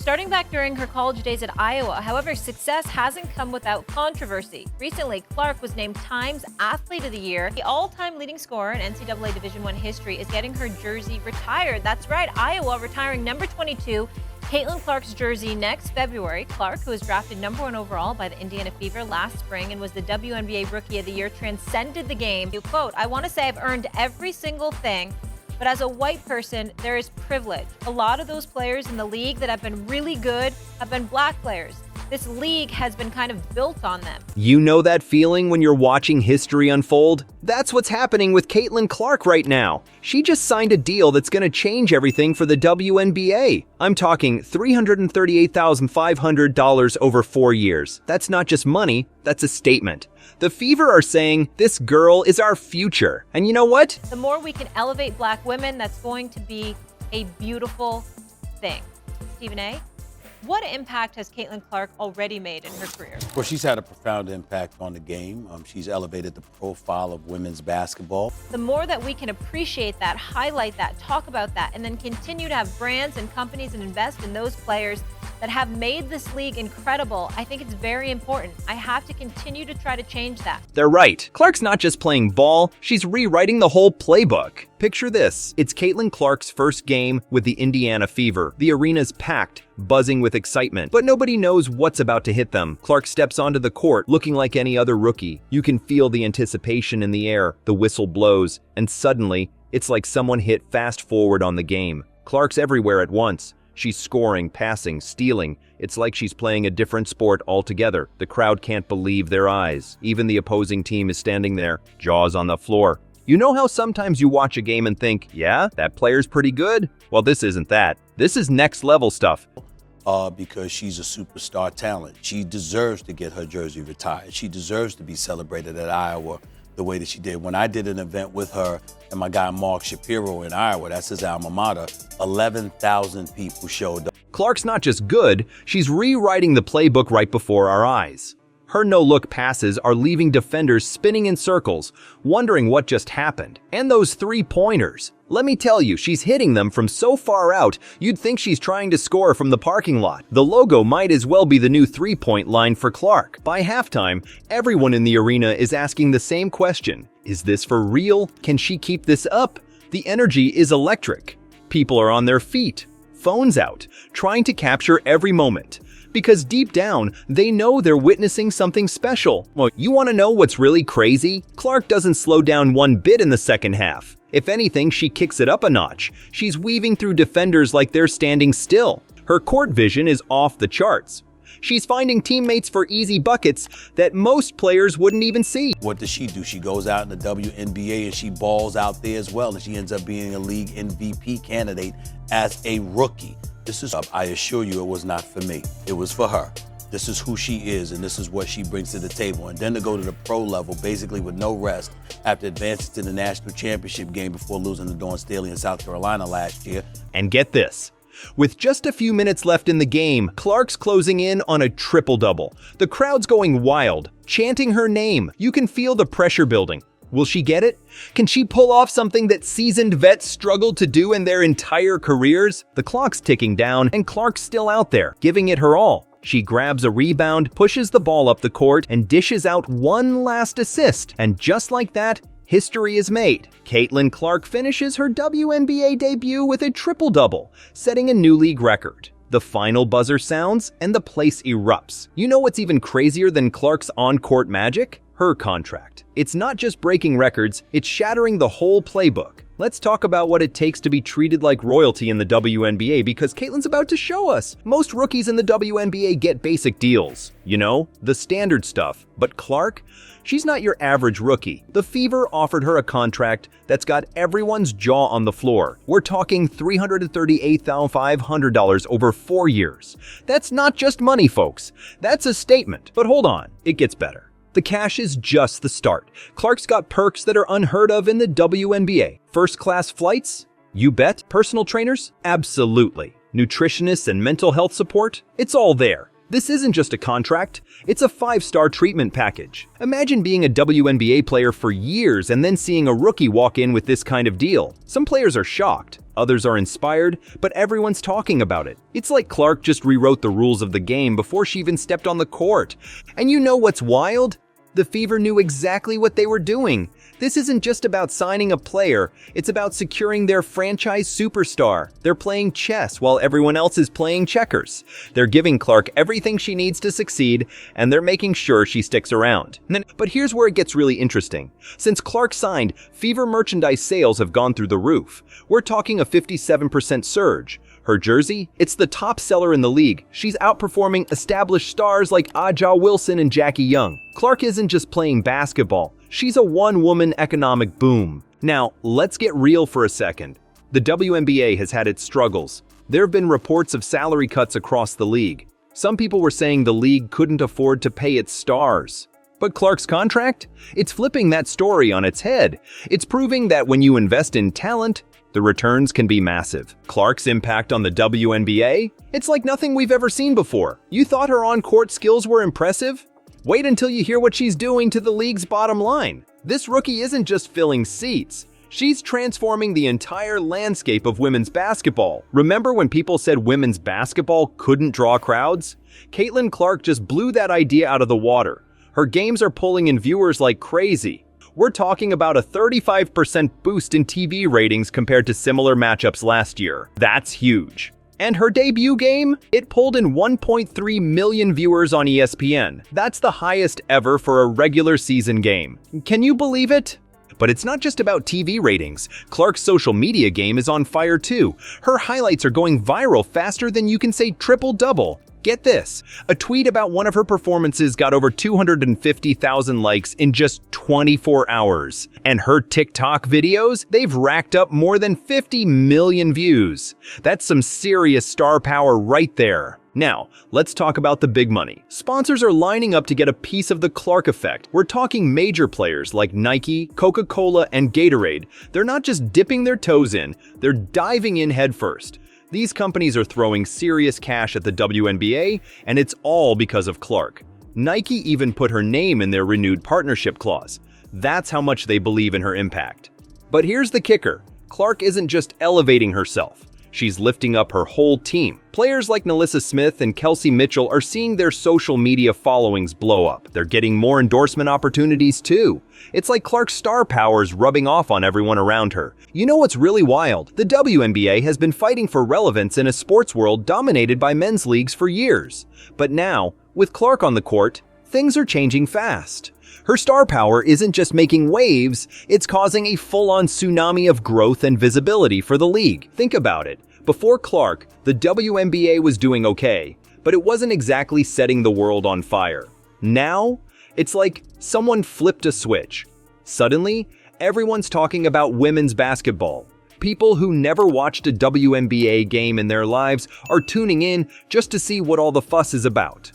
starting back during her college days at Iowa. However, success hasn't come without controversy. Recently, Clark was named Times Athlete of the Year. The all-time leading scorer in NCAA Division I history is getting her jersey retired. That's right, Iowa retiring number 22, Caitlin Clark's jersey next February. Clark, who was drafted number 1 overall by the Indiana Fever last spring and was the WNBA Rookie of the Year, transcended the game. You quote, "I want to say I've earned every single thing, but as a white person, there is privilege. A lot of those players in the league that have been really good have been black players. This league has been kind of built on them." You know that feeling when you're watching history unfold? That's what's happening with Caitlin Clark right now. She just signed a deal that's going to change everything for the WNBA. I'm talking $338,500 over 4 years. That's not just money, that's a statement. The Fever are saying, this girl is our future. And you know what? The more we can elevate black women, that's going to be a beautiful thing. Stephen A., what impact has Caitlin Clark already made in her career? Well, she's had a profound impact on the game. She's elevated the profile of women's basketball. The more that we can appreciate that, highlight that, talk about that, and then continue to have brands and companies and invest in those players that have made this league incredible, I think it's very important. I have to continue to try to change that. They're right. Clark's not just playing ball, she's rewriting the whole playbook. Picture this. It's Caitlin Clark's first game with the Indiana Fever. The arena's packed, buzzing with excitement, but nobody knows what's about to hit them. Clark steps onto the court looking like any other rookie. You can feel the anticipation in the air. The whistle blows, and suddenly, it's like someone hit fast forward on the game. Clark's everywhere at once. She's scoring, passing, stealing. It's like she's playing a different sport altogether. The crowd can't believe their eyes. Even the opposing team is standing there, jaws on the floor. You know how sometimes you watch a game and think, yeah, that player's pretty good? Well, this isn't that. This is next level stuff. Because she's a superstar talent. She deserves to get her jersey retired. She deserves to be celebrated at Iowa the way that she did. When I did an event with her and my guy Mark Shapiro in Iowa, that's his alma mater, 11,000 people showed up. Clark's not just good, she's rewriting the playbook right before our eyes. Her no-look passes are leaving defenders spinning in circles, wondering what just happened. And those three-pointers. Let me tell you, she's hitting them from so far out, you'd think she's trying to score from the parking lot. The logo might as well be the new three-point line for Clark. By halftime, everyone in the arena is asking the same question. Is this for real? Can she keep this up? The energy is electric. People are on their feet, phones out, trying to capture every moment. Because deep down, they know they're witnessing something special. Well, you want to know what's really crazy? Clark doesn't slow down one bit in the second half. If anything, she kicks it up a notch. She's weaving through defenders like they're standing still. Her court vision is off the charts. She's finding teammates for easy buckets that most players wouldn't even see. What does she do? She goes out in the WNBA and she balls out there as well, and she ends up being a league MVP candidate as a rookie. This is, I assure you, it was not for me. It was for her. This is who she is, and this is what she brings to the table. And then to go to the pro level, basically with no rest, after advancing to the national championship game before losing to Dawn Staley in South Carolina last year. And get this. With just a few minutes left in the game, Clark's closing in on a triple-double. The crowd's going wild, chanting her name. You can feel the pressure building. Will she get it? Can she pull off something that seasoned vets struggled to do in their entire careers? The clock's ticking down, and Clark's still out there, giving it her all. She grabs a rebound, pushes the ball up the court, and dishes out one last assist. And just like that, history is made. Caitlin Clark finishes her WNBA debut with a triple-double, setting a new league record. The final buzzer sounds, and the place erupts. You know what's even crazier than Clark's on-court magic? Her contract. It's not just breaking records, it's shattering the whole playbook. Let's talk about what it takes to be treated like royalty in the WNBA, because Caitlin's about to show us. Most rookies in the WNBA get basic deals. You know, the standard stuff. But Clark? She's not your average rookie. The Fever offered her a contract that's got everyone's jaw on the floor. We're talking $338,500 over 4 years. That's not just money, folks. That's a statement. But hold on, it gets better. The cash is just the start. Clark's got perks that are unheard of in the WNBA. First-class flights? You bet. Personal trainers? Absolutely. Nutritionists and mental health support? It's all there. This isn't just a contract, it's a 5-star treatment package. Imagine being a WNBA player for years and then seeing a rookie walk in with this kind of deal. Some players are shocked, others are inspired, but everyone's talking about it. It's like Clark just rewrote the rules of the game before she even stepped on the court. And you know what's wild? The Fever knew exactly what they were doing. This isn't just about signing a player, it's about securing their franchise superstar. They're playing chess while everyone else is playing checkers. They're giving Clark everything she needs to succeed, and they're making sure she sticks around. But here's where it gets really interesting. Since Clark signed, Fever merchandise sales have gone through the roof. We're talking a 57% surge. Her jersey? It's the top seller in the league. She's outperforming established stars like Aja Wilson and Jackie Young. Clark isn't just playing basketball. She's a one-woman economic boom. Now, let's get real for a second. The WNBA has had its struggles. There have been reports of salary cuts across the league. Some people were saying the league couldn't afford to pay its stars. But Clark's contract? It's flipping that story on its head. It's proving that when you invest in talent, the returns can be massive. Clark's impact on the WNBA? It's like nothing we've ever seen before. You thought her on-court skills were impressive? Wait until you hear what she's doing to the league's bottom line. This rookie isn't just filling seats. She's transforming the entire landscape of women's basketball. Remember when people said women's basketball couldn't draw crowds? Caitlin Clark just blew that idea out of the water. Her games are pulling in viewers like crazy. We're talking about a 35% boost in TV ratings compared to similar matchups last year. That's huge. And her debut game? It pulled in 1.3 million viewers on ESPN. That's the highest ever for a regular season game. Can you believe it? But it's not just about TV ratings. Clark's social media game is on fire too. Her highlights are going viral faster than you can say triple-double. Get this, a tweet about one of her performances got over 250,000 likes in just 24 hours. And her TikTok videos, they've racked up more than 50 million views. That's some serious star power right there. Now, let's talk about the big money. Sponsors are lining up to get a piece of the Clark effect. We're talking major players like Nike, Coca-Cola, and Gatorade. They're not just dipping their toes in, they're diving in headfirst. These companies are throwing serious cash at the WNBA, and it's all because of Clark. Nike even put her name in their renewed partnership clause. That's how much they believe in her impact. But here's the kicker. Clark isn't just elevating herself. She's lifting up her whole team. Players like Nalissa Smith and Kelsey Mitchell are seeing their social media followings blow up. They're getting more endorsement opportunities too. It's like Clark's star power is rubbing off on everyone around her. You know what's really wild? The WNBA has been fighting for relevance in a sports world dominated by men's leagues for years. But now, with Clark on the court, things are changing fast. Her star power isn't just making waves, it's causing a full-on tsunami of growth and visibility for the league. Think about it. Before Clark, the WNBA was doing okay, but it wasn't exactly setting the world on fire. Now, it's like someone flipped a switch. Suddenly, everyone's talking about women's basketball. People who never watched a WNBA game in their lives are tuning in just to see what all the fuss is about.